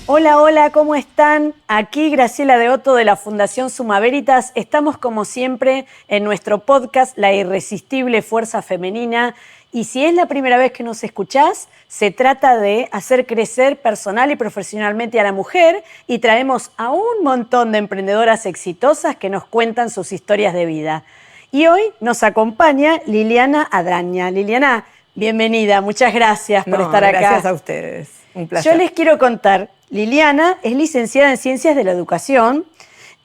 Hola, hola, ¿cómo están? Aquí Graciela de Otto de la Fundación Summa Veritas. Estamos como siempre en nuestro podcast La Irresistible Fuerza Femenina. Y si es la primera vez que nos escuchás, se trata de hacer crecer personal y profesionalmente a la mujer y traemos a un montón de emprendedoras exitosas que nos cuentan sus historias de vida. Y hoy nos acompaña Liliana Adraña. Liliana, bienvenida, muchas gracias por estar acá. Gracias a ustedes, un placer. Yo les quiero contar, Liliana es licenciada en Ciencias de la Educación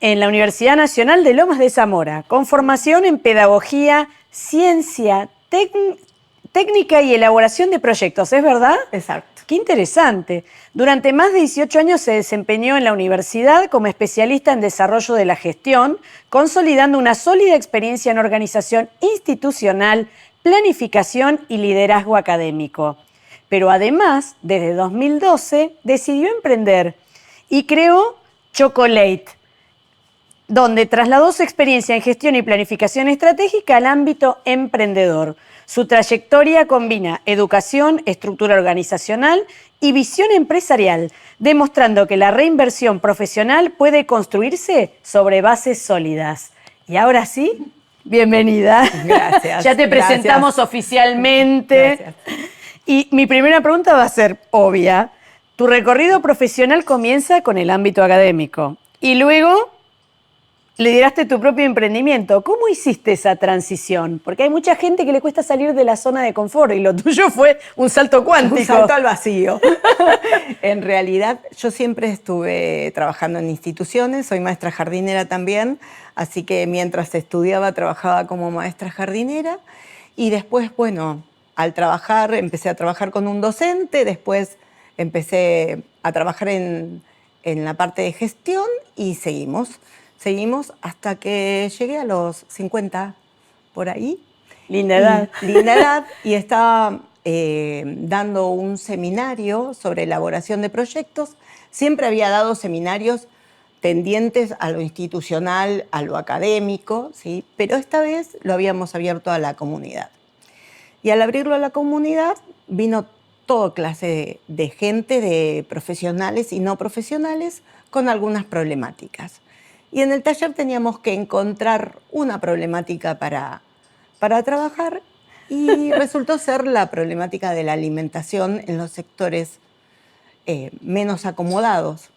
en la Universidad Nacional de Lomas de Zamora, con formación en Pedagogía, Ciencia, Técnica y Elaboración de Proyectos, ¿es verdad? Exacto. Qué interesante. Durante más de 18 años se desempeñó en la universidad como especialista en desarrollo de la gestión, consolidando una sólida experiencia en organización institucional, planificación y liderazgo académico. Pero además, desde 2012, decidió emprender y creó Chocolate, donde trasladó su experiencia en gestión y planificación estratégica al ámbito emprendedor. Su trayectoria combina educación, estructura organizacional y visión empresarial, demostrando que la reinversión profesional puede construirse sobre bases sólidas. Y ahora sí, bienvenida. Gracias. Ya te presentamos oficialmente. Gracias. Y mi primera pregunta va a ser obvia. Tu recorrido profesional comienza con el ámbito académico y luego lideraste tu propio emprendimiento. ¿Cómo hiciste esa transición? Porque hay mucha gente que le cuesta salir de la zona de confort y lo tuyo fue un salto cuántico. Un salto al vacío. En realidad, yo siempre estuve trabajando en instituciones, soy maestra jardinera también, así que mientras estudiaba trabajaba como maestra jardinera y después, bueno, al trabajar empecé a trabajar con un docente, después empecé a trabajar en la parte de gestión y seguimos hasta que llegué a los 50, por ahí. Linda edad. Linda edad, y estaba dando un seminario sobre elaboración de proyectos. Siempre había dado seminarios tendientes a lo institucional, a lo académico, ¿sí? Pero esta vez lo habíamos abierto a la comunidad. Y al abrirlo a la comunidad vino toda clase de gente, de profesionales y no profesionales, con algunas problemáticas. Y en el taller teníamos que encontrar una problemática para trabajar y resultó ser la problemática de la alimentación en los sectores menos acomodados.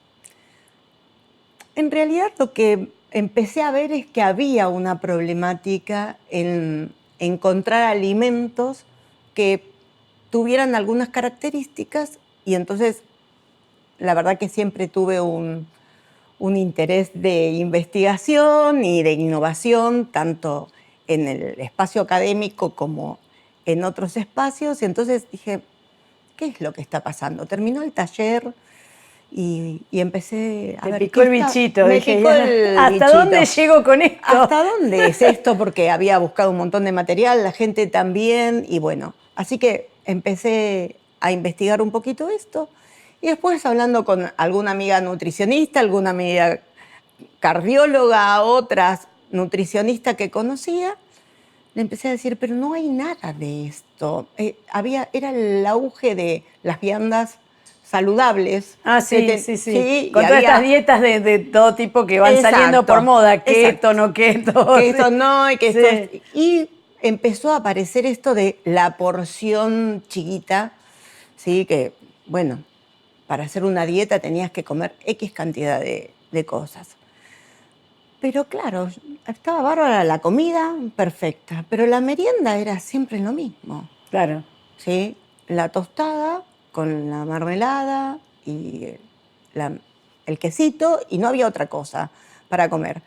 En realidad lo que empecé a ver es que había una problemática en encontrar alimentos que tuvieran algunas características y entonces la verdad que siempre tuve un interés de investigación y de innovación, tanto en el espacio académico como en otros espacios. Y entonces dije, ¿qué es lo que está pasando? Terminó el taller y empecé a ver. Te picó el bichito. Me dije, picó el ¿hasta bichito. dónde llego con esto? ¿Hasta dónde es esto? Porque había buscado un montón de material, la gente también, y bueno, así que empecé a investigar un poquito esto. Y después hablando con alguna amiga nutricionista, alguna amiga cardióloga, otras nutricionistas que conocía, le empecé a decir, pero no hay nada de esto. Era el auge de las viandas saludables. Ah, sí. Con todas estas dietas de todo tipo que van saliendo por moda, keto, no keto. Que esto no, y que esto... Y empezó a aparecer esto de la porción chiquita, ¿sí? Que, bueno, para hacer una dieta tenías que comer X cantidad de cosas. Pero claro, estaba bárbara la comida, perfecta, pero la merienda era siempre lo mismo. Claro. ¿Sí? La tostada con la mermelada y el quesito y no había otra cosa para comer.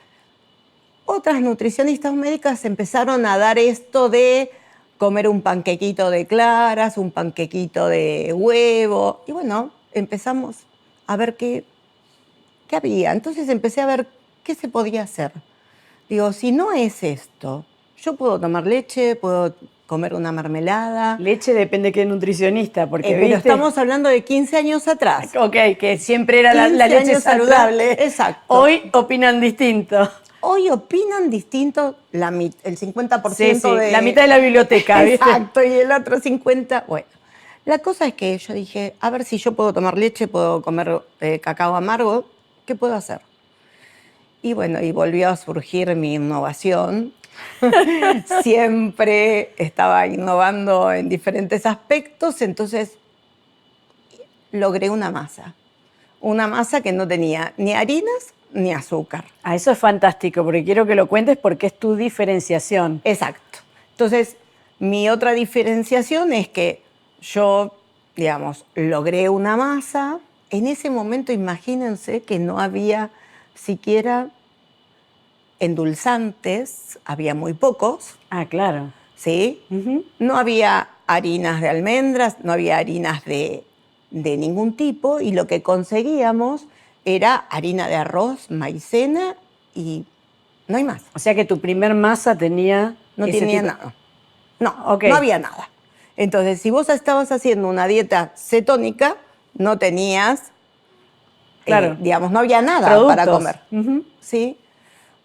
Otras nutricionistas médicas empezaron a dar esto de comer un panquequito de claras, un panquequito de huevo. Y bueno, empezamos a ver qué había. Entonces empecé a ver qué se podía hacer. Digo, si no es esto, yo puedo tomar leche, puedo comer una mermelada. Leche depende de qué nutricionista, porque pero ¿viste? estamos hablando de 15 años atrás. Ok, que siempre era la leche saludable. Exacto. Hoy opinan distinto. Hoy opinan distinto el 50% sí, la mitad de la biblioteca, ¿viste? Exacto, y el otro 50%, bueno. La cosa es que yo dije, a ver si yo puedo tomar leche, puedo comer cacao amargo, ¿qué puedo hacer? Y bueno, y volvió a surgir mi innovación. Siempre estaba innovando en diferentes aspectos, entonces logré una masa que no tenía ni harinas ni azúcar. Ah, eso es fantástico, porque quiero que lo cuentes porque es tu diferenciación. Exacto. Entonces, mi otra diferenciación es que yo, digamos, logré una masa. En ese momento, imagínense que no había siquiera endulzantes, había muy pocos, Ah, claro. ¿sí? No había harinas de almendras, no había harinas de ningún tipo, y lo que conseguíamos era harina de arroz, maicena y no hay más. O sea que tu primer masa tenía No ese tenía tipo- nada. No, Ok. no había nada. Entonces, si vos estabas haciendo una dieta cetónica, no tenías, Claro. digamos, no había nada para Productos. comer. ¿Sí?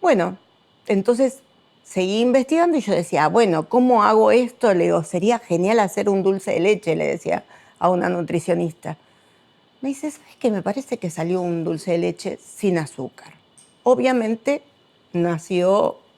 Bueno, entonces seguí investigando y yo decía, bueno, ¿cómo hago esto? Le digo, sería genial hacer un dulce de leche, le decía a una nutricionista. Me dice, ¿sabes qué? Me parece que salió un dulce de leche sin azúcar. Obviamente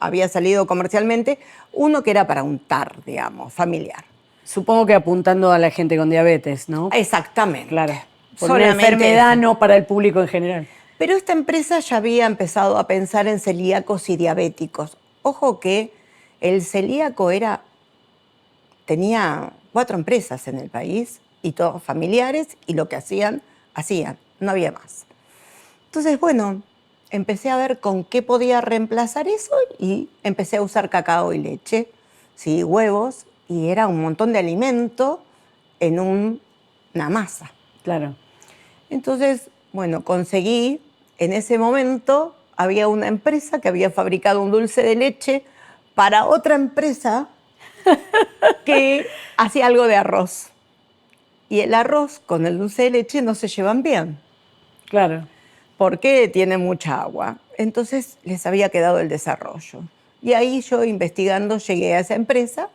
había salido comercialmente uno que era para untar, digamos, familiar. Supongo que apuntando a la gente con diabetes, ¿no? Exactamente. Claro. Por una Solamente enfermedad, eso. no para el público en general. Pero esta empresa ya había empezado a pensar en celíacos y diabéticos. Ojo que el celíaco tenía 4 empresas en el país y todos familiares, y lo que hacían, no había más. Entonces, bueno, empecé a ver con qué podía reemplazar eso y empecé a usar cacao y leche, sí, huevos, y era un montón de alimento en una masa. Claro. Entonces, bueno, en ese momento había una empresa que había fabricado un dulce de leche para otra empresa que hacía algo de arroz. Y el arroz con el dulce de leche no se llevan bien, Claro. porque tiene mucha agua. Entonces les había quedado el desarrollo. Y ahí yo, investigando, llegué a esa empresa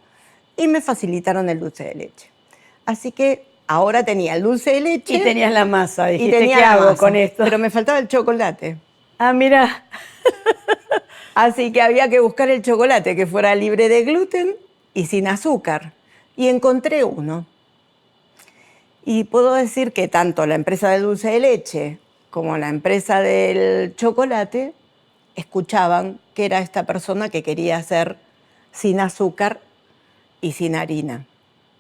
y me facilitaron el dulce de leche. Así que ahora tenía el dulce de leche. Y tenías la masa. Y Dijiste, tenía ¿qué la hago masa, con esto? pero me faltaba el chocolate. Ah, mira. Así que había que buscar el chocolate que fuera libre de gluten y sin azúcar. Y encontré uno. Y puedo decir que tanto la empresa del dulce de leche como la empresa del chocolate escuchaban que era esta persona que quería hacer sin azúcar y sin harina.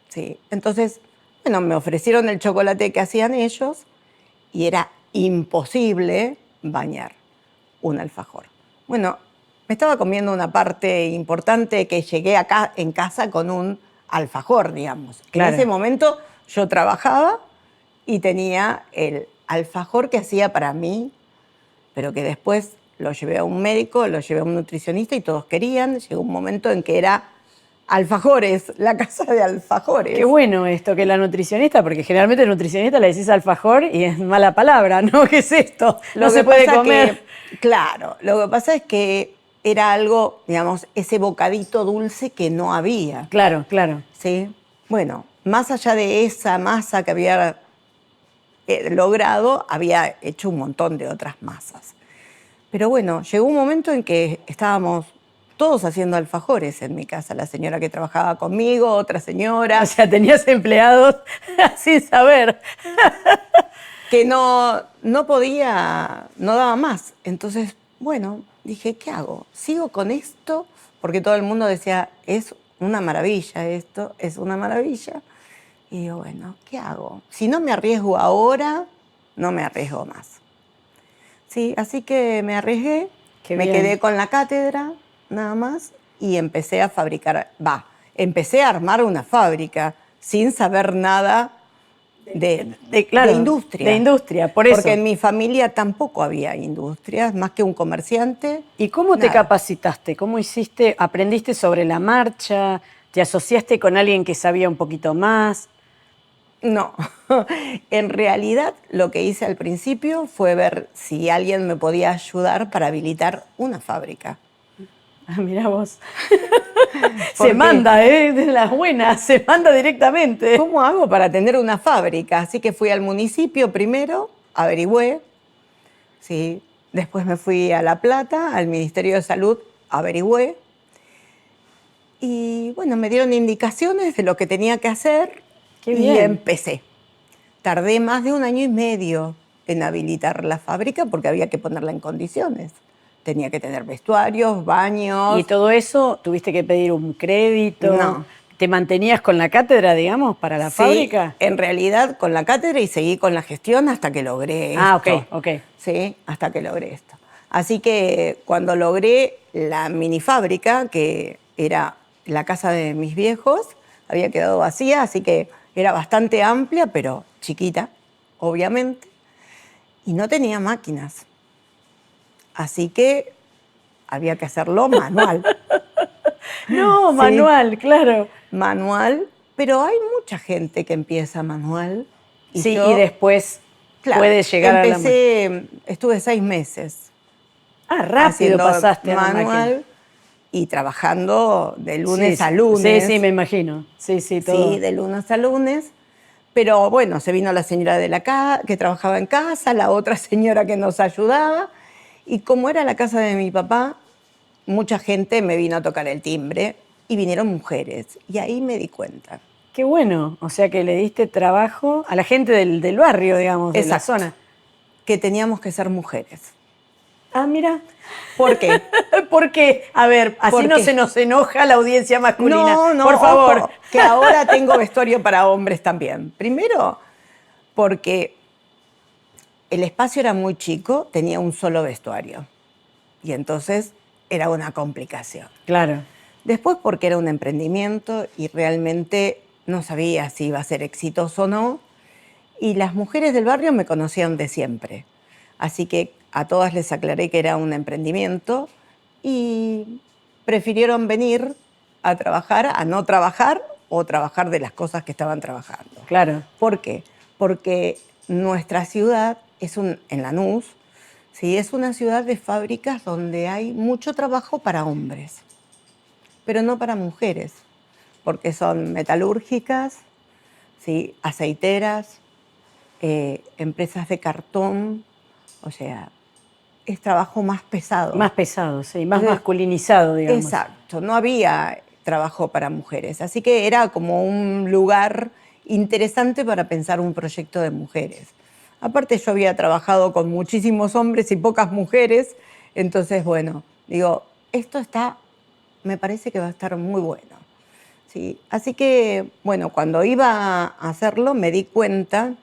Sí. Entonces, bueno, me ofrecieron el chocolate que hacían ellos y era imposible bañar un alfajor. Bueno, me estaba comiendo una parte importante que llegué acá en casa con un alfajor, digamos. Claro. En ese momento yo trabajaba y tenía el alfajor que hacía para mí, pero que después lo llevé a un médico, lo llevé a un nutricionista y todos querían. Llegó un momento en que era alfajores, la casa de alfajores. Qué bueno esto, que la nutricionista, porque generalmente el nutricionista le decís alfajor y es mala palabra, ¿no? ¿Qué es esto? No se puede comer. Claro, lo que pasa es que era algo, digamos, ese bocadito dulce que no había. Claro, claro. ¿Sí? Bueno, más allá de esa masa que había logrado, había hecho un montón de otras masas. Pero bueno, llegó un momento en que estábamos todos haciendo alfajores en mi casa. La señora que trabajaba conmigo, otra señora. O sea, tenías empleados sin saber. Que no podía, no daba más. Entonces, bueno, dije, ¿qué hago? ¿Sigo con esto? Porque todo el mundo decía, es una maravilla esto, es una maravilla. Y digo, bueno, ¿qué hago? Si no me arriesgo ahora, no me arriesgo más. Sí, así que me arriesgué, Qué me bien. quedé con la cátedra, nada más, y empecé a empecé a armar una fábrica sin saber nada Claro, de industria. De industria, por eso. Porque en mi familia tampoco había industrias, más que un comerciante. ¿Y cómo te nada. capacitaste? ¿Cómo hiciste? ¿Aprendiste sobre la marcha? ¿Te asociaste con alguien que sabía un poquito más? No, en realidad lo que hice al principio fue ver si alguien me podía ayudar para habilitar una fábrica. Ah, mirá vos. Se manda, de las buenas, se manda directamente. ¿Cómo hago para tener una fábrica? Así que fui al municipio primero, averigüé, ¿sí? Después me fui a La Plata, al Ministerio de Salud, averigüé. Y bueno, me dieron indicaciones de lo que tenía que hacer. Qué y bien. empecé. Tardé más de 1 año y medio en habilitar la fábrica porque había que ponerla en condiciones. Tenía que tener vestuarios, baños. ¿Y todo eso tuviste que pedir un crédito? No. ¿Te mantenías con la cátedra, digamos, para la Sí, fábrica? en realidad con la cátedra y seguí con la gestión hasta que logré esto. Ok. Sí, hasta que logré esto. Así que cuando logré la mini fábrica, que era la casa de mis viejos, había quedado vacía, así que era bastante amplia, pero chiquita, obviamente, y no tenía máquinas. Así que había que hacerlo manual. No, Sí. manual, claro. Manual, pero hay mucha gente que empieza manual. Sí, yo, y después claro, puede llegar a la... estuve 6 meses Ah, rápido haciendo pasaste a la máquina. manual y trabajando de lunes Sí, a lunes. Sí, me imagino. Sí, todo. Sí, de lunes a lunes. Pero bueno, se vino la señora de la casa que trabajaba en casa, la otra señora que nos ayudaba. Y como era la casa de mi papá, mucha gente me vino a tocar el timbre y vinieron mujeres. Y ahí me di cuenta. Qué bueno. O sea que le diste trabajo a la gente del barrio, digamos, de la Exacto. zona. Que teníamos que ser mujeres. Ah, mira. ¿Por qué? Porque, a ver, así ¿Por no qué? se nos enoja la audiencia masculina. No, por favor. ojo, que ahora tengo vestuario para hombres también. Primero, porque el espacio era muy chico, tenía un solo vestuario. Y entonces era una complicación. Claro. Después porque era un emprendimiento y realmente no sabía si iba a ser exitoso o no. Y las mujeres del barrio me conocían de siempre. Así que a todas les aclaré que era un emprendimiento y prefirieron venir a trabajar, a no trabajar o trabajar de las cosas que estaban trabajando. Claro. ¿Por qué? Porque nuestra ciudad en Lanús, ¿sí? Es una ciudad de fábricas donde hay mucho trabajo para hombres, pero no para mujeres, porque son metalúrgicas, ¿sí? Aceiteras, empresas de cartón, o sea, es trabajo más pesado. Más pesado, sí, más masculinizado, digamos. Exacto, no había trabajo para mujeres, así que era como un lugar interesante para pensar un proyecto de mujeres. Aparte yo había trabajado con muchísimos hombres y pocas mujeres, entonces bueno, digo, me parece que va a estar muy bueno. Sí, así que bueno, cuando iba a hacerlo me di cuenta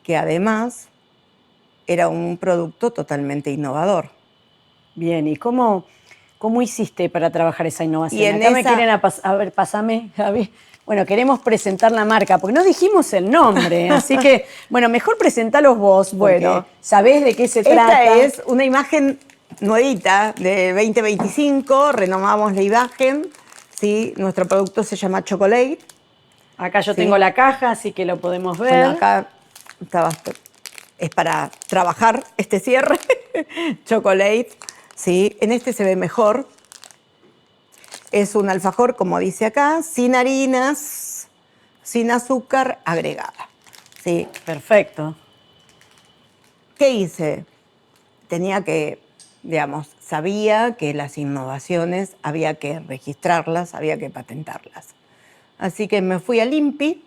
que además era un producto totalmente innovador. Bien, ¿y cómo hiciste para trabajar esa innovación? Y en Acá me esa- quieren, a ver, pásame, Javi. Bueno, queremos presentar la marca, porque no dijimos el nombre, así que, bueno, mejor presentalos vos, porque Bueno. sabés de qué se Esta trata. es una imagen nuevita de 2025, renovamos la imagen, ¿sí? Nuestro producto se llama Chocolate. Acá yo Sí. tengo la caja, así que lo podemos ver. Bueno, acá es para trabajar este cierre, Chocolate, ¿sí? En este se ve mejor. Es un alfajor, como dice acá, sin harinas, sin azúcar agregada, ¿sí? Perfecto. ¿Qué hice? Sabía que las innovaciones había que registrarlas, había que patentarlas. Así que me fui al INPI.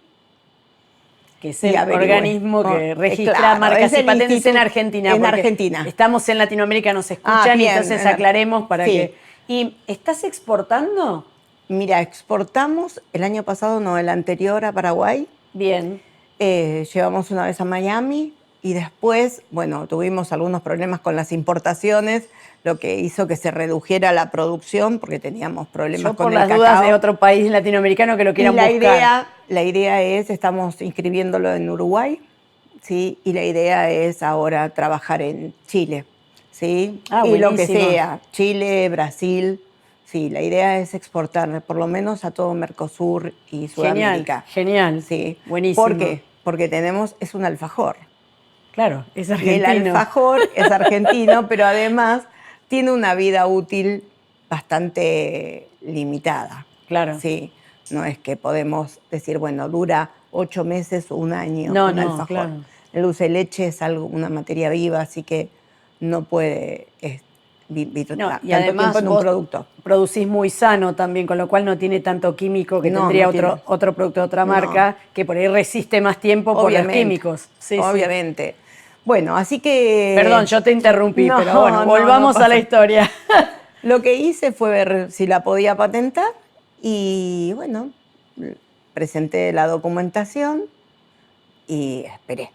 Que es Y el averigüé. organismo que registra Claro, marcas es y el patentes en instituto Argentina. en porque Argentina. Estamos en Latinoamérica, nos escuchan Ah, y bien, entonces aclaremos para sí. que... ¿Y estás exportando? Mira, exportamos el año pasado, no, el anterior a Paraguay. Bien. Llevamos una vez a Miami y después, bueno, tuvimos algunos problemas con las importaciones, lo que hizo que se redujera la producción porque teníamos problemas Yo con por el las cacao. dudas de otro país latinoamericano que lo Y quieran buscar. la idea es, estamos inscribiéndolo en Uruguay, ¿sí? Y la idea es ahora trabajar en Chile, ¿sí? Ah, y lo que buenísimo. sea, Chile, Brasil, sí, la idea es exportar por lo menos a todo Mercosur y Sudamérica. Genial. Sí. Buenísimo. ¿Por qué? Porque es un alfajor. Claro, es Y argentino. el alfajor es argentino, pero además tiene una vida útil bastante limitada. Claro. Sí, no es que podemos decir, bueno, dura 8 meses o un año No, un no, alfajor. claro. El dulce de leche es una materia viva, así que no puede vivir No, y tanto tiempo además en un vos producto. producís muy sano también, con lo cual no tiene tanto químico que No, tendría no otro, tiene. otro producto de otra No. marca, que por ahí resiste más tiempo por los Obviamente, químicos. Sí, sí. obviamente. Bueno, así que... Perdón, yo te interrumpí, No, pero bueno, no, volvamos a la pasa. historia. Lo que hice fue ver si la podía patentar y, bueno, presenté la documentación y esperé.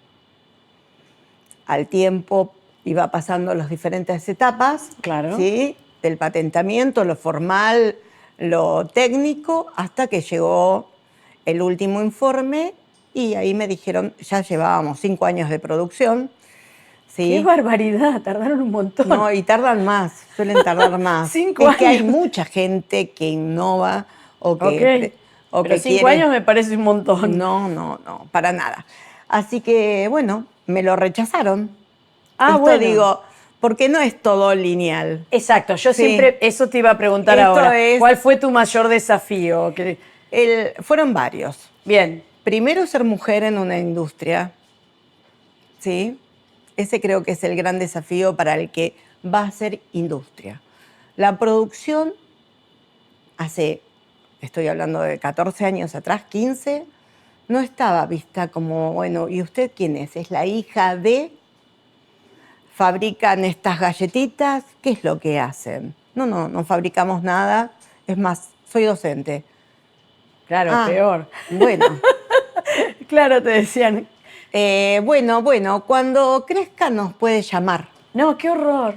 Al tiempo iba pasando las diferentes etapas, Claro. ¿sí? Del patentamiento, lo formal, lo técnico, hasta que llegó el último informe y ahí me dijeron, ya llevábamos 5 años de producción, ¡Qué ¿sí? barbaridad! Tardaron un montón. No, y tardan más, suelen tardar más. 5 Es que hay años. mucha gente que innova o Ok, que, o pero que 5 quiere... años me parece un montón. No, no, no, para nada. Así que, bueno, me lo rechazaron. Ah, Esto bueno. digo, porque no es todo lineal. Exacto, yo Sí. siempre, eso te iba a preguntar Esto ahora. es- ¿Cuál fue tu mayor desafío? Fueron varios. Bien, Primero, ser mujer en una industria, ¿sí? Ese creo que es el gran desafío para el que va a ser industria. La producción estoy hablando de 14 años atrás, 15, no estaba vista como, bueno, ¿y usted quién es? ¿Es la hija de? ¿Fabrican estas galletitas? ¿Qué es lo que hacen? No fabricamos nada. Es más, soy docente. claro, peor. Bueno. Claro, te decían. Bueno, cuando crezca nos puede llamar. No, qué horror.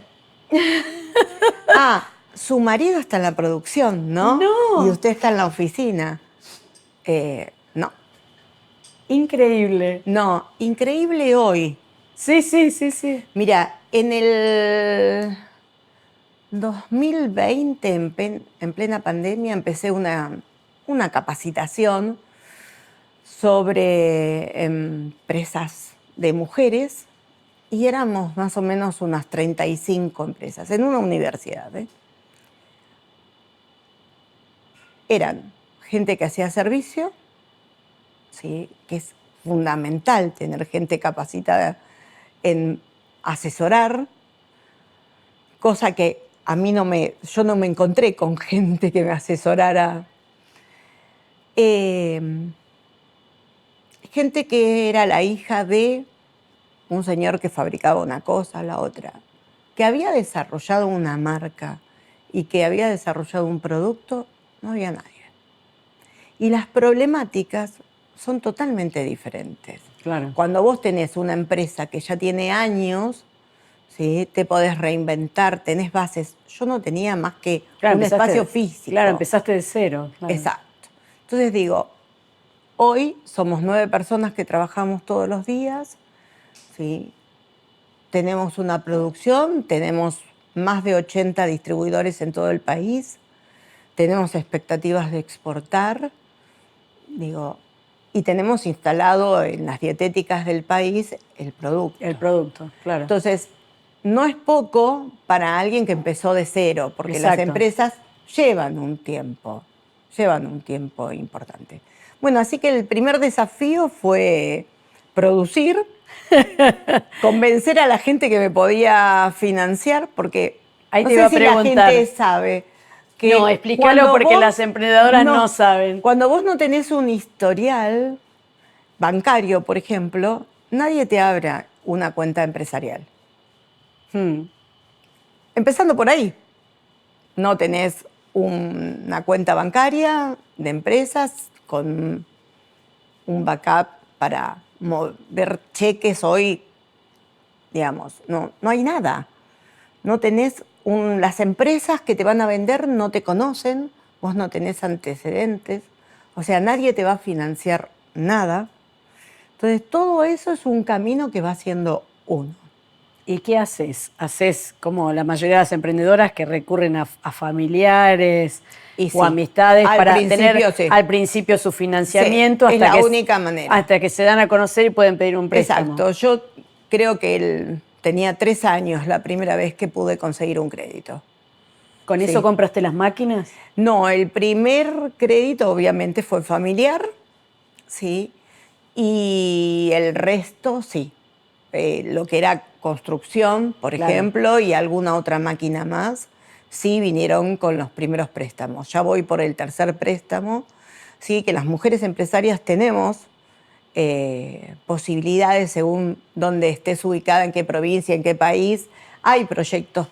Su marido está en la producción, ¿no? No. Y usted está en la oficina. No. Increíble. No, increíble hoy. Sí, sí, sí, sí. Mira, en el 2020, en plena pandemia, empecé una capacitación sobre empresas de mujeres y éramos más o menos unas 35 empresas en una universidad. Eran gente que hacía servicio, ¿sí? Que es fundamental tener gente capacitada en asesorar, cosa que a mí yo no me encontré con gente que me asesorara. Gente que era la hija de un señor que fabricaba una cosa, la otra, que había desarrollado una marca y que había desarrollado un producto, no había nadie. Y las problemáticas son totalmente diferentes. Claro. Cuando vos tenés una empresa que ya tiene años, ¿sí? Te podés reinventar, tenés bases. Yo no tenía más que un espacio físico. Claro, empezaste de cero. Claro. Exacto. Entonces digo, hoy somos 9 personas que trabajamos todos los días, ¿sí? Tenemos una producción, tenemos más de 80 distribuidores en todo el país, tenemos expectativas de exportar, y tenemos instalado en las dietéticas del país el producto. El producto, claro. Entonces, no es poco para alguien que empezó de cero, porque Exacto. las empresas llevan un tiempo importante. Bueno, así que el primer desafío fue producir, convencer a la gente que me podía financiar, porque ahí no te sé iba a si preguntar. la gente sabe que No, explícalo porque las emprendedoras no saben. Cuando vos no tenés un historial bancario, por ejemplo, nadie te abre una cuenta empresarial. Empezando por ahí. No tenés una cuenta bancaria de empresas con un backup para mover cheques hoy, digamos. No hay nada. No tenés las empresas que te van a vender no te conocen, vos no tenés antecedentes, o sea, nadie te va a financiar nada. Entonces, todo eso es un camino que va haciendo uno. ¿Y qué haces? ¿Haces como la mayoría de las emprendedoras que recurren a familiares o amistades para tener al principio su financiamiento? Sí, es la única manera. Hasta que se dan a conocer y pueden pedir un préstamo. Exacto. Yo creo que tenía 3 años la primera vez que pude conseguir un crédito. ¿Con eso Sí. compraste las máquinas? No, el primer crédito obviamente fue familiar, sí, y el resto sí. Lo que era construcción, por Claro. ejemplo, y alguna otra máquina más, sí vinieron con los primeros préstamos. Ya voy por el tercer préstamo, sí, que las mujeres empresarias tenemos posibilidades según dónde estés ubicada, en qué provincia, en qué país. Hay proyectos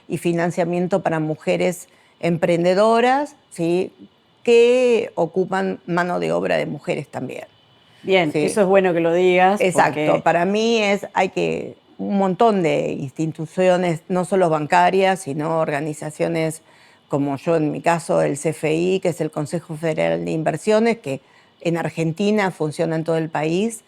y financiamiento para mujeres emprendedoras, ¿sí? Que ocupan mano de obra de mujeres también. Bien, Sí. eso es bueno que lo digas. Exacto, Porque, para mí un montón de instituciones, no solo bancarias, sino organizaciones como yo en mi caso, el CFI, que es el Consejo Federal de Inversiones, que en Argentina funciona en todo el país.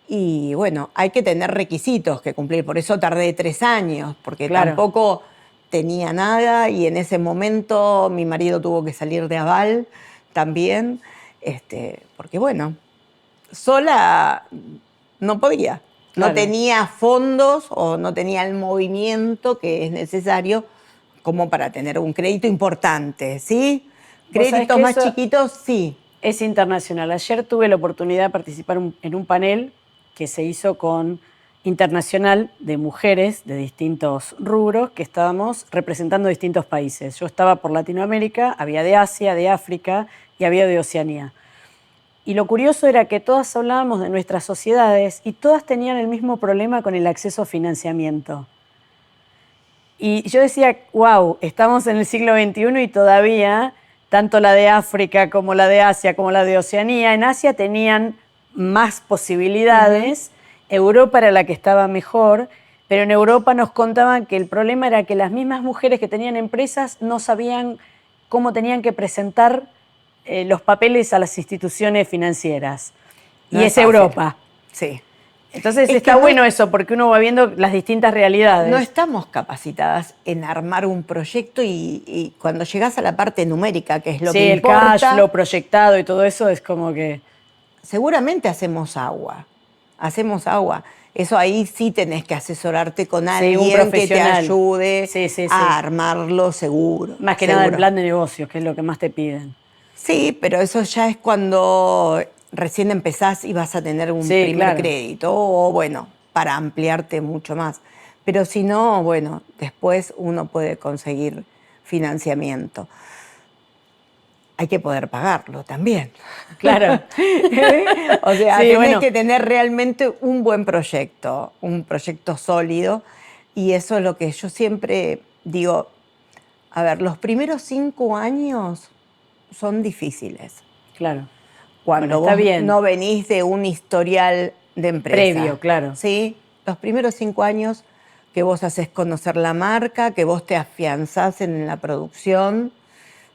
Y bueno, hay que tener requisitos que cumplir, por eso tardé 3 años, porque claro, tampoco tenía nada y en ese momento mi marido tuvo que salir de aval también, porque bueno, sola no podía. No claro. tenía fondos o no tenía el movimiento que es necesario como para tener un crédito importante, ¿sí? Vos sabés Créditos que más eso chiquitos, sí. es internacional. Ayer tuve la oportunidad de participar en un panel que se hizo con internacional de mujeres de distintos rubros que estábamos representando distintos países. Yo estaba por Latinoamérica, había de Asia, de África y había de Oceanía. Y lo curioso era que todas hablábamos de nuestras sociedades y todas tenían el mismo problema con el acceso a financiamiento. Y yo decía, wow, estamos en el siglo XXI y todavía, tanto la de África como la de Asia, como la de Oceanía, en Asia tenían más posibilidades, Europa era la que estaba mejor, pero en Europa nos contaban que el problema era que las mismas mujeres que tenían empresas no sabían cómo tenían que presentar los papeles a las instituciones financieras. No Y es es fácil. Europa. Sí. Entonces Es está que bueno eso, porque uno va viendo las distintas realidades. No estamos capacitadas en armar un proyecto y cuando llegas a la parte numérica, que es lo Sí, que el importa, cash flow proyectado y todo eso es como que... seguramente hacemos agua. Hacemos agua. Eso ahí sí tenés que asesorarte con Sí, un alguien que te profesional. ayude Sí, sí, sí. a armarlo seguro. Más que nada el seguro. plan de negocios, que es lo que más te piden. Sí, pero eso ya es cuando recién empezás y vas a tener un Sí, primer claro. crédito, o bueno, para ampliarte mucho más. Pero si no, bueno, después uno puede conseguir financiamiento. Hay que poder pagarlo también. Claro. O sea, Sí, tenés bueno, que tener realmente un buen proyecto, un proyecto sólido. Y eso es lo que yo siempre digo. A ver, los primeros 5 años son difíciles. claro. Cuando Bueno, está vos bien. no venís de un historial de empresa. Previo, claro. ¿Sí? Los primeros 5 años que vos haces conocer la marca, que vos te afianzás en la producción,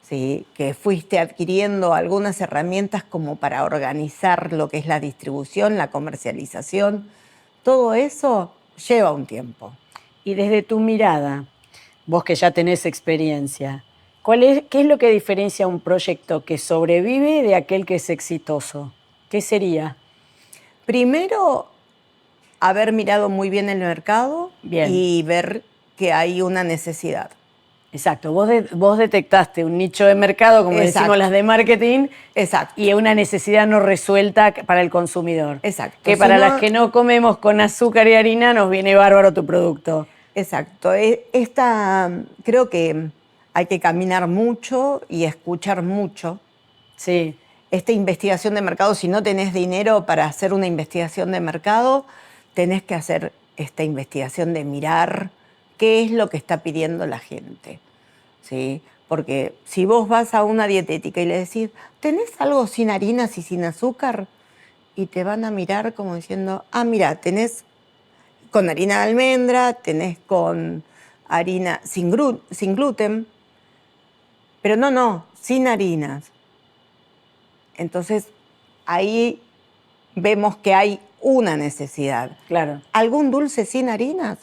¿sí? Que fuiste adquiriendo algunas herramientas como para organizar lo que es la distribución, la comercialización. Todo eso lleva un tiempo. Y desde tu mirada, vos que ya tenés experiencia, ¿qué es lo que diferencia un proyecto que sobrevive de aquel que es exitoso? ¿Qué sería? Primero, haber mirado muy bien el mercado Bien. y ver que hay una necesidad. Exacto, vos detectaste un nicho de mercado, como Exacto. decimos las de marketing, Exacto. y una necesidad no resuelta para el consumidor. Exacto. Que Si para no- las que no comemos con azúcar y harina nos viene bárbaro tu producto. Exacto. Creo que hay que caminar mucho y escuchar mucho. Sí, Esta investigación de mercado, si no tenés dinero para hacer una investigación de mercado, tenés que hacer esta investigación de mirar qué es lo que está pidiendo la gente, ¿sí? Porque si vos vas a una dietética y le decís, ¿tenés algo sin harinas y sin azúcar? Y te van a mirar como diciendo, ah, mira, tenés con harina de almendra, tenés con harina sin gluten, pero no, sin harinas. Entonces, ahí vemos que hay una necesidad. claro. ¿Algún dulce sin harinas?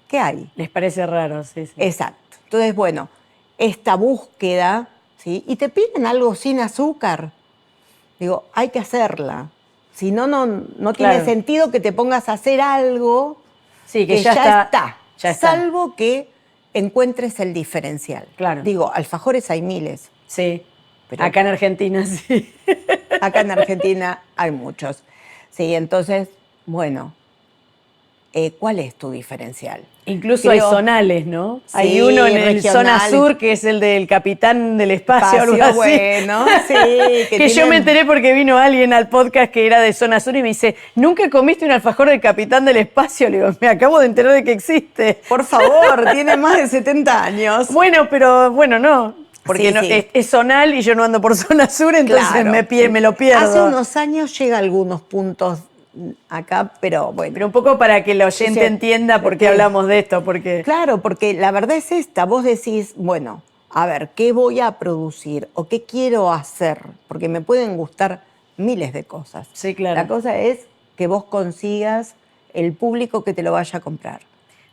¿Qué hay? Les parece raro, sí, sí. Exacto. Entonces, bueno, esta búsqueda, ¿sí? Y te piden algo sin azúcar. Digo, hay que hacerla. Si no, no tiene Claro. sentido que te pongas a hacer algo Sí, que que ya ya está. Ya está. Salvo que encuentres el diferencial. Claro. Digo, alfajores hay miles. Sí, Pero acá en Argentina sí. acá en Argentina hay muchos. Sí, entonces, bueno, ¿cuál es tu diferencial? Incluso hay zonales, ¿no? Sí, Hay uno en el zona regionales. sur que es el del capitán del espacio, algo así. Bueno, sí. Que yo me enteré porque vino alguien al podcast que era de zona sur y me dice, ¿nunca comiste un alfajor del capitán del espacio? Le digo, me acabo de enterar de que existe. Por favor, tiene más de 70 años. Bueno, pero bueno, no. Porque Sí, no, sí. es zonal y yo no ando por zona sur, entonces Claro. me lo pierdo. Hace unos años llega a algunos puntos acá, pero bueno. Pero un poco para que el oyente Sí, entienda por qué sí. hablamos de esto, porque... Claro, porque la verdad es esta. Vos decís, bueno, a ver, ¿qué voy a producir o qué quiero hacer? Porque me pueden gustar miles de cosas. Sí, claro. La cosa es que vos consigas el público que te lo vaya a comprar.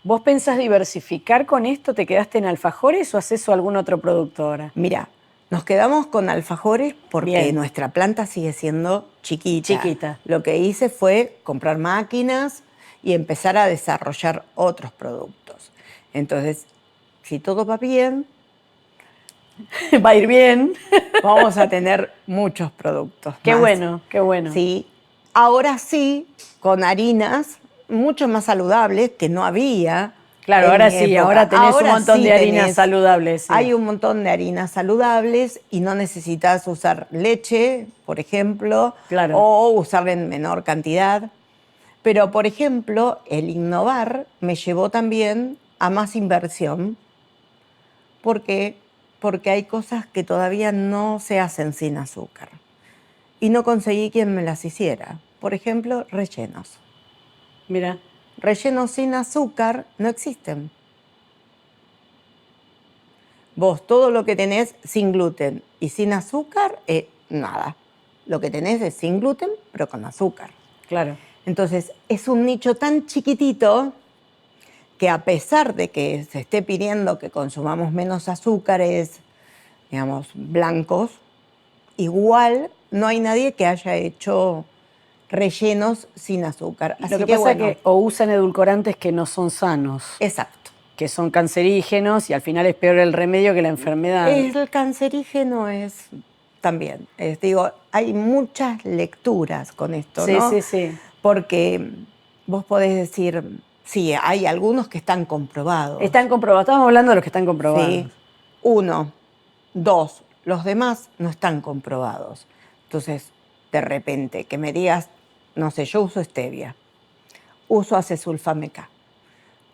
¿Vos pensás diversificar con esto? ¿Te quedaste en alfajores o haces algún otro producto ahora? Mira, nos quedamos con alfajores porque Bien. nuestra planta sigue siendo chiquita. Chiquita. Lo que hice fue comprar máquinas y empezar a desarrollar otros productos. Entonces, si todo va bien, Va a ir bien. vamos a tener muchos productos. Qué más. bueno, qué bueno. Sí. Ahora sí, con harinas mucho más saludables que no había. Claro, en ahora mi sí, época. ahora tenés un montón sí de harinas tenés. saludables. Sí. Hay un montón de harinas saludables y no necesitas usar leche, por ejemplo, Claro. o usarla en menor cantidad. Pero, por ejemplo, el innovar me llevó también a más inversión. ¿Por qué? Porque hay cosas que todavía no se hacen sin azúcar. Y no conseguí quien me las hiciera. Por ejemplo, rellenos. Mira, Rellenos sin azúcar no existen. Vos todo lo que tenés sin gluten y sin azúcar, nada. Lo que tenés es sin gluten, pero con azúcar. claro. Entonces, es un nicho tan chiquitito que a pesar de que se esté pidiendo que consumamos menos azúcares, digamos, blancos, igual no hay nadie que haya hecho rellenos sin azúcar. Así Lo que pasa bueno, es que o usan edulcorantes que no son sanos, exacto. que son cancerígenos y al final es peor el remedio que la enfermedad. El cancerígeno es también. Digo, hay muchas lecturas con esto, Sí, ¿no? sí, sí. Porque vos podés decir, sí, hay algunos que están comprobados. Están comprobados. Estamos hablando de los que están comprobados. Sí. 1, 2, los demás no están comprobados. Entonces, de repente, que me digas, no sé, yo uso stevia, uso acesulfame K,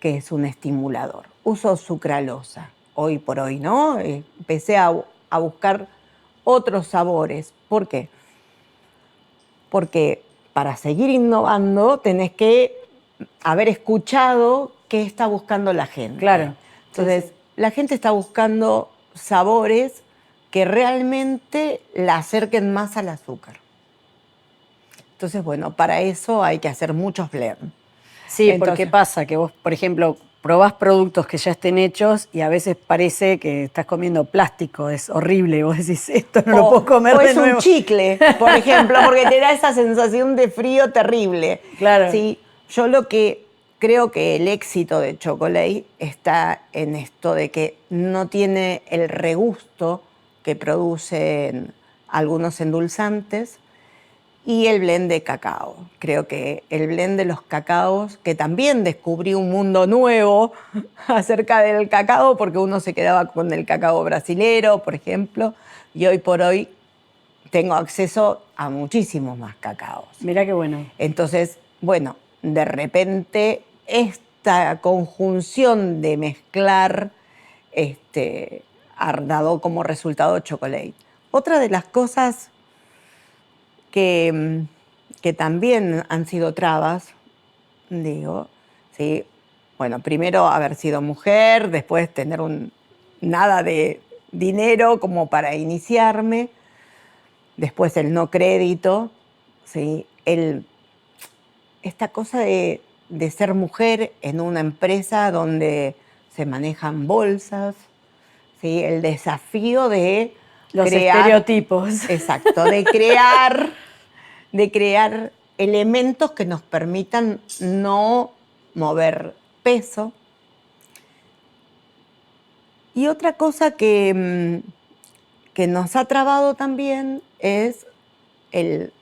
que es un estimulador, uso sucralosa, hoy por hoy, ¿no? Empecé a buscar otros sabores. ¿Por qué? Porque para seguir innovando tenés que haber escuchado qué está buscando la gente. Claro. Entonces, Sí, sí. la gente está buscando sabores que realmente la acerquen más al azúcar. Entonces, bueno, para eso hay que hacer muchos blend. Sí, Entonces, porque pasa que vos, por ejemplo, probás productos que ya estén hechos y a veces parece que estás comiendo plástico, es horrible. Vos decís, esto no lo puedo comer o de es nuevo. un chicle, por ejemplo, porque te da esa sensación de frío terrible. Claro. Sí, yo lo que creo que el éxito de Chocolate está en esto de que no tiene el regusto que producen algunos endulzantes y el blend de cacao. Creo que el blend de los cacaos, que también descubrí un mundo nuevo acerca del cacao, porque uno se quedaba con el cacao brasilero, por ejemplo, y hoy por hoy tengo acceso a muchísimos más cacaos. Mirá qué bueno. Entonces, bueno, de repente esta conjunción de mezclar ha dado como resultado Chocolate. Otra de las cosas que también han sido trabas, digo, ¿sí? Bueno, primero haber sido mujer, después tener nada de dinero como para iniciarme, después el no crédito, ¿sí? Esta cosa de ser mujer en una empresa donde se manejan bolsas, ¿sí? El desafío de Los crear, estereotipos. exacto, de crear elementos que nos permitan no mover peso. Y otra cosa que nos ha trabado también es el,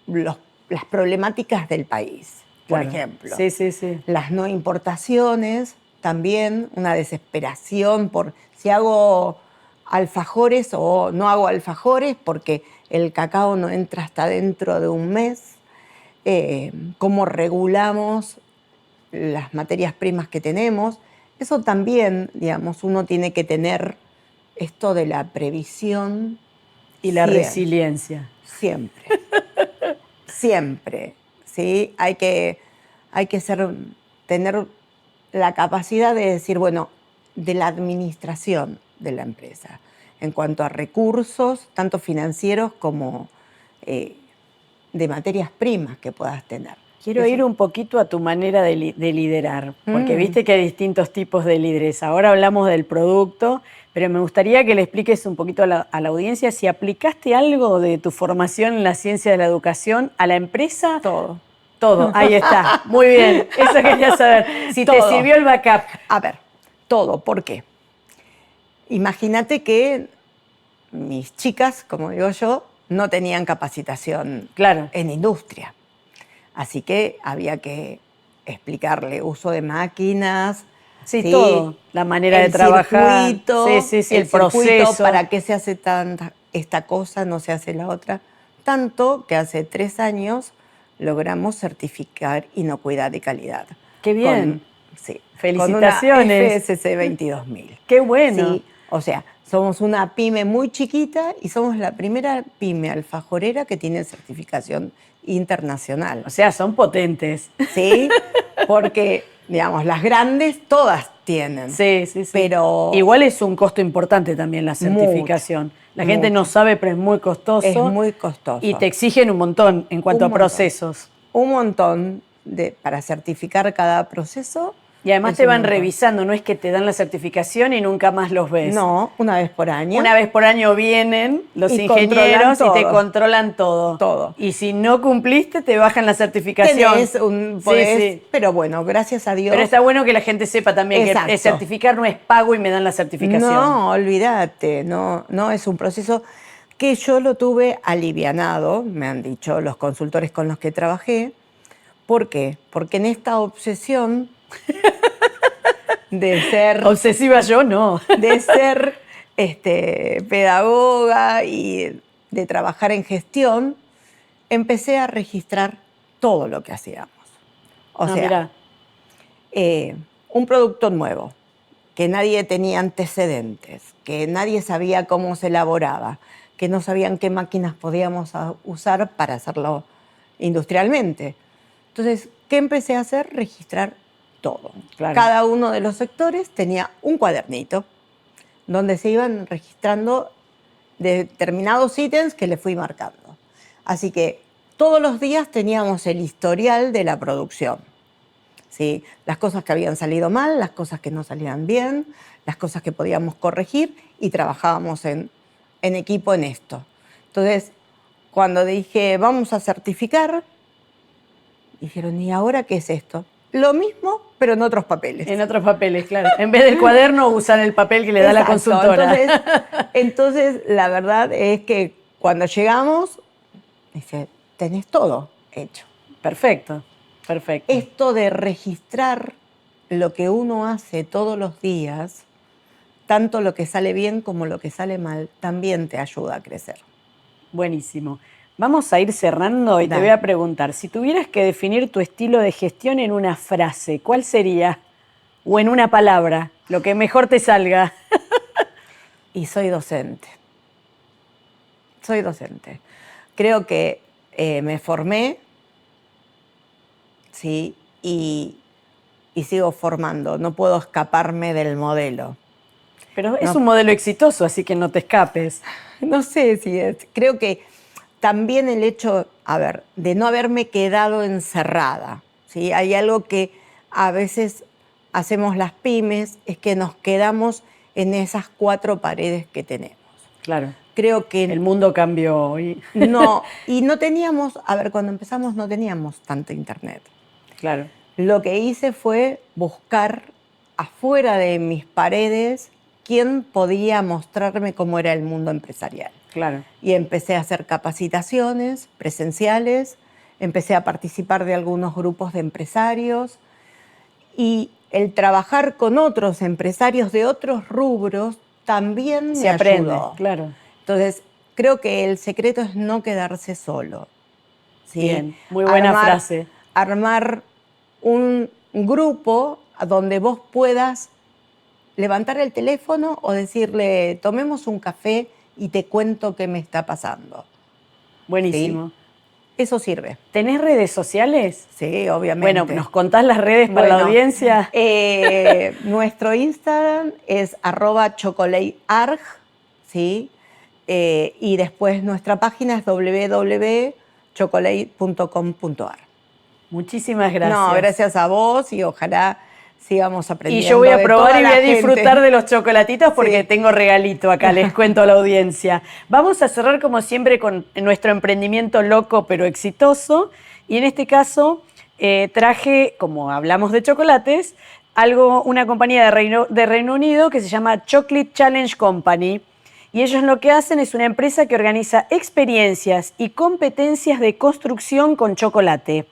las problemáticas del país, por Claro. ejemplo. Sí, sí, sí. Las no importaciones, también una desesperación por si hago alfajores o no hago alfajores porque el cacao no entra hasta dentro de un mes. Cómo regulamos las materias primas que tenemos. Eso también, digamos, uno tiene que tener esto de la previsión. Y la resiliencia. Siempre, siempre, ¿sí? Hay que tener la capacidad de decir, bueno, de la administración de la empresa, en cuanto a recursos, tanto financieros como de materias primas que puedas tener. Quiero ir un poquito a tu manera de liderar, porque viste que hay distintos tipos de líderes. Ahora hablamos del producto, pero me gustaría que le expliques un poquito a la audiencia si aplicaste algo de tu formación en la ciencia de la educación a la empresa. Todo. Todo, ahí está. Muy bien, eso quería saber. Si Todo. te sirvió el backup. A ver, todo. ¿Por qué? Imagínate que mis chicas, como digo yo, no tenían capacitación Claro. en industria. Así que había que explicarle uso de máquinas. Sí, todo. La manera de trabajar. Circuito, Sí, el proceso. Circuito, para qué se hace esta cosa, no se hace la otra. Tanto que hace 3 años logramos certificar inocuidad y calidad. Qué bien. Sí. Felicitaciones. Con una FSC 22000. Qué bueno. Sí, o sea, somos una pyme muy chiquita y somos la primera pyme alfajorera que tiene certificación internacional. O sea, son potentes. Sí, porque, digamos, las grandes todas tienen. Sí, sí, sí. Pero igual es un costo importante también la certificación. Mucho, la gente no sabe, pero es muy costoso. Es muy costoso. Y te exigen un montón en cuanto a procesos. Un montón para certificar cada proceso. Y además te van revisando, no es que te dan la certificación y nunca más los ves. No, una vez por año. Una vez por año vienen los ingenieros y te controlan todo. Todo. Y si no cumpliste, te bajan la certificación. Sí. Pero bueno, gracias a Dios. Pero está bueno que la gente sepa también que certificar no es pago y me dan la certificación. No, olvídate, no es un proceso que yo lo tuve alivianado, me han dicho los consultores con los que trabajé. ¿Por qué? Porque en esta obsesión de ser... Obsesiva yo, no. De ser pedagoga y de trabajar en gestión, empecé a registrar todo lo que hacíamos. O sea, un producto nuevo, que nadie tenía antecedentes, que nadie sabía cómo se elaboraba, que no sabían qué máquinas podíamos usar para hacerlo industrialmente. Entonces, ¿qué empecé a hacer? Registrar todo. Claro. Cada uno de los sectores tenía un cuadernito donde se iban registrando determinados ítems que le fui marcando. Así que todos los días teníamos el historial de la producción. ¿Sí? Las cosas que habían salido mal, las cosas que no salían bien, las cosas que podíamos corregir y trabajábamos en equipo en esto. Entonces, cuando dije, vamos a certificar, dijeron, ¿y ahora qué es esto? Lo mismo, pero en otros papeles. En otros papeles, claro. En vez del cuaderno, usan el papel que le da la consultora. Entonces, la verdad es que cuando llegamos, dice, tenés todo hecho. Perfecto, perfecto. Esto de registrar lo que uno hace todos los días, tanto lo que sale bien como lo que sale mal, también te ayuda a crecer. Buenísimo. Vamos a ir cerrando y te voy a preguntar, si tuvieras que definir tu estilo de gestión en una frase, ¿cuál sería? O en una palabra, lo que mejor te salga. Y soy docente. Soy docente. Creo que me formé, ¿sí? Y sigo formando. No puedo escaparme del modelo. Pero es un modelo exitoso, así que no te escapes. No sé si es. Creo que también el hecho, de no haberme quedado encerrada, ¿sí? Hay algo que a veces hacemos las pymes, es que nos quedamos en esas 4 paredes que tenemos. Claro. Creo que... El mundo cambió hoy. No, y no teníamos, cuando empezamos no teníamos tanto internet. Claro. Lo que hice fue buscar afuera de mis paredes quién podía mostrarme cómo era el mundo empresarial. Claro. Y empecé a hacer capacitaciones presenciales, empecé a participar de algunos grupos de empresarios y el trabajar con otros empresarios de otros rubros también Se me aprende, ayudó. claro. Entonces, creo que el secreto es no quedarse solo. ¿Sí? Bien, muy buena frase. Armar un grupo a donde vos puedas levantar el teléfono o decirle, tomemos un café y te cuento qué me está pasando. Buenísimo. ¿Sí? Eso sirve. ¿Tenés redes sociales? Sí, obviamente. Bueno, ¿nos contás las redes para la audiencia? Nuestro Instagram es @chocolatearg, ¿sí? Y después nuestra página es www.chocolate.com.ar. Muchísimas gracias. No, gracias a vos y ojalá sigamos aprendiendo. Y yo voy a probar y voy a gente. disfrutar de los chocolatitos porque Sí. tengo regalito acá, les cuento a la audiencia. Vamos a cerrar como siempre con nuestro emprendimiento loco pero exitoso. Y en este caso traje, como hablamos de chocolates, una compañía de Reino Unido que se llama Chocolate Challenge Company. Y ellos lo que hacen es una empresa que organiza experiencias y competencias de construcción con chocolate.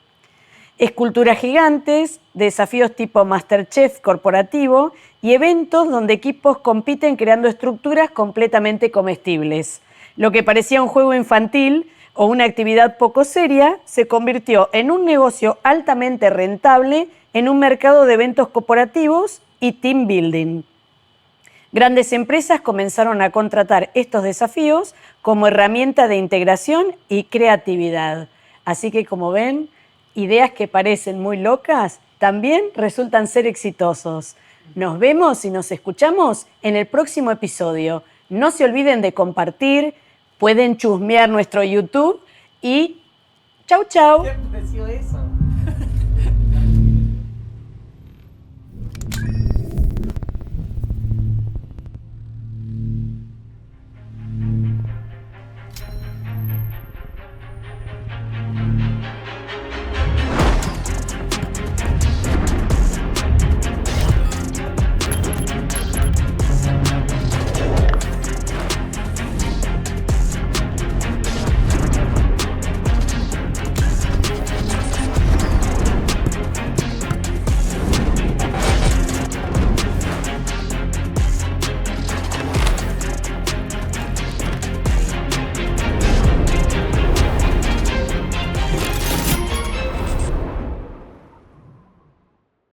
Esculturas gigantes, desafíos tipo MasterChef corporativo y eventos donde equipos compiten creando estructuras completamente comestibles. Lo que parecía un juego infantil o una actividad poco seria se convirtió en un negocio altamente rentable en un mercado de eventos corporativos y team building. Grandes empresas comenzaron a contratar estos desafíos como herramienta de integración y creatividad. Así que, como ven, ideas que parecen muy locas también resultan ser exitosos. Nos vemos y nos escuchamos en el próximo episodio. No se olviden de compartir, pueden chusmear nuestro YouTube y chau, chau. ¿Qué pareció eso?